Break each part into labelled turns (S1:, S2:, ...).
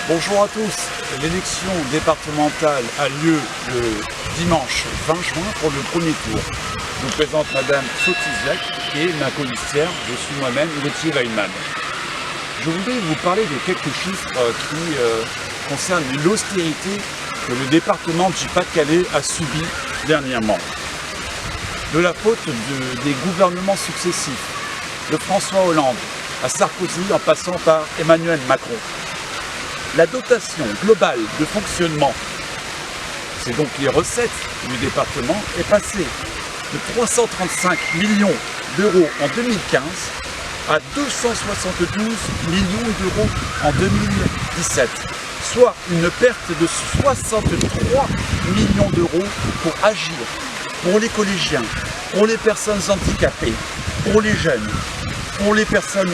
S1: Bonjour à tous. L'élection départementale a lieu le dimanche 20 juin pour le premier tour. Je vous présente Madame Sotiziak et ma colistière, je suis moi-même Gauthier Weinman. Je voudrais vous parler de quelques chiffres qui concernent l'austérité que le département du Pas-de-Calais a subi dernièrement. De la faute des gouvernements successifs, de François Hollande à Sarkozy en passant par Emmanuel Macron. La dotation globale de fonctionnement, c'est donc les recettes du département, est passée de 335 millions d'euros en 2015 à 272 millions d'euros en 2017, soit une perte de 63 millions d'euros pour agir, pour les collégiens, pour les personnes handicapées, pour les jeunes, pour les personnes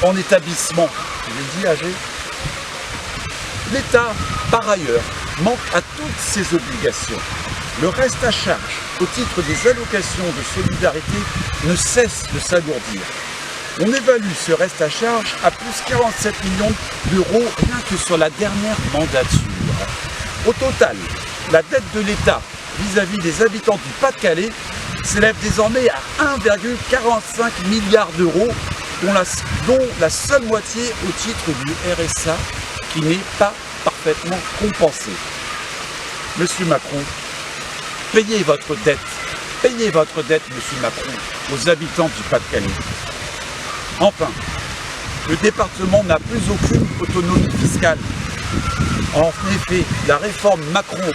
S1: en établissement, je dis âgées. L'État, par ailleurs, manque à toutes ses obligations. Le reste à charge, au titre des allocations de solidarité, ne cesse de s'alourdir. On évalue ce reste à charge à plus 47 millions d'euros rien que sur la dernière mandature. Au total, la dette de l'État vis-à-vis des habitants du Pas-de-Calais s'élève désormais à 1,45 milliard d'euros, dont la seule moitié au titre du RSA, qui n'est pas parfaitement compensé. Monsieur Macron, payez votre dette, Monsieur Macron, aux habitants du Pas-de-Calais. Enfin, le département n'a plus aucune autonomie fiscale. En effet, la réforme Macron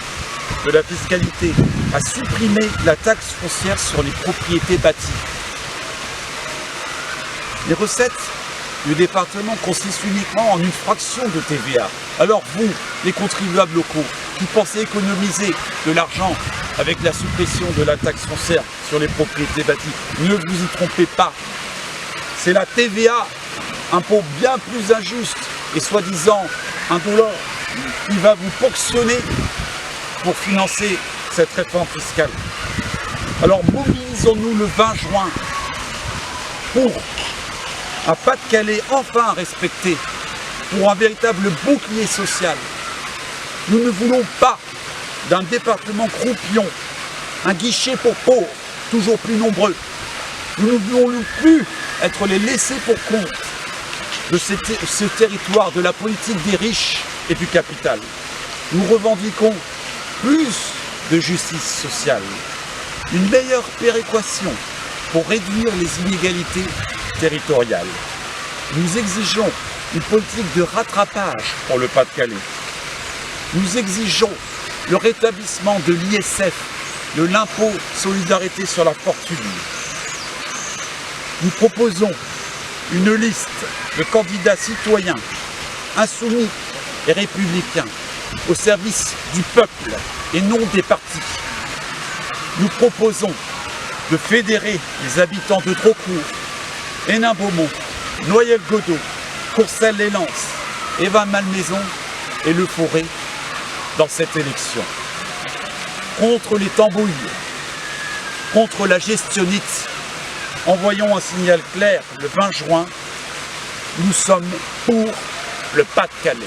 S1: de la fiscalité a supprimé la taxe foncière sur les propriétés bâties. Les recettes du département consiste uniquement en une fraction de TVA. Alors vous, les contribuables locaux, qui pensez économiser de l'argent avec la suppression de la taxe foncière sur les propriétés bâties, ne vous y trompez pas. C'est la TVA, impôt bien plus injuste et soi-disant indolore, qui va vous ponctionner pour financer cette réforme fiscale. Alors mobilisons-nous le 20 juin pour un Pas-de-Calais enfin respecté, pour un véritable bouclier social. Nous ne voulons pas d'un département croupion, un guichet pour pauvres, toujours plus nombreux. Nous ne voulons plus être les laissés pour compte de ce territoire, de la politique des riches et du capital. Nous revendiquons plus de justice sociale, une meilleure péréquation pour réduire les inégalités territoriales. Nous exigeons une politique de rattrapage pour le Pas-de-Calais. Nous exigeons le rétablissement de l'ISF, de l'impôt solidarité sur la fortune. Nous proposons une liste de candidats citoyens, insoumis et républicains, au service du peuple et non des partis. Nous proposons de fédérer les habitants de Drocourt, Hénin-Beaumont, Noyelles-Godault, Courcelles-les-Lances, Évan-Malmaison et Le Forêt dans cette élection. Contre les tambouilles, contre la gestionnite, envoyons un signal clair le 20 juin, nous sommes pour le Pas-de-Calais.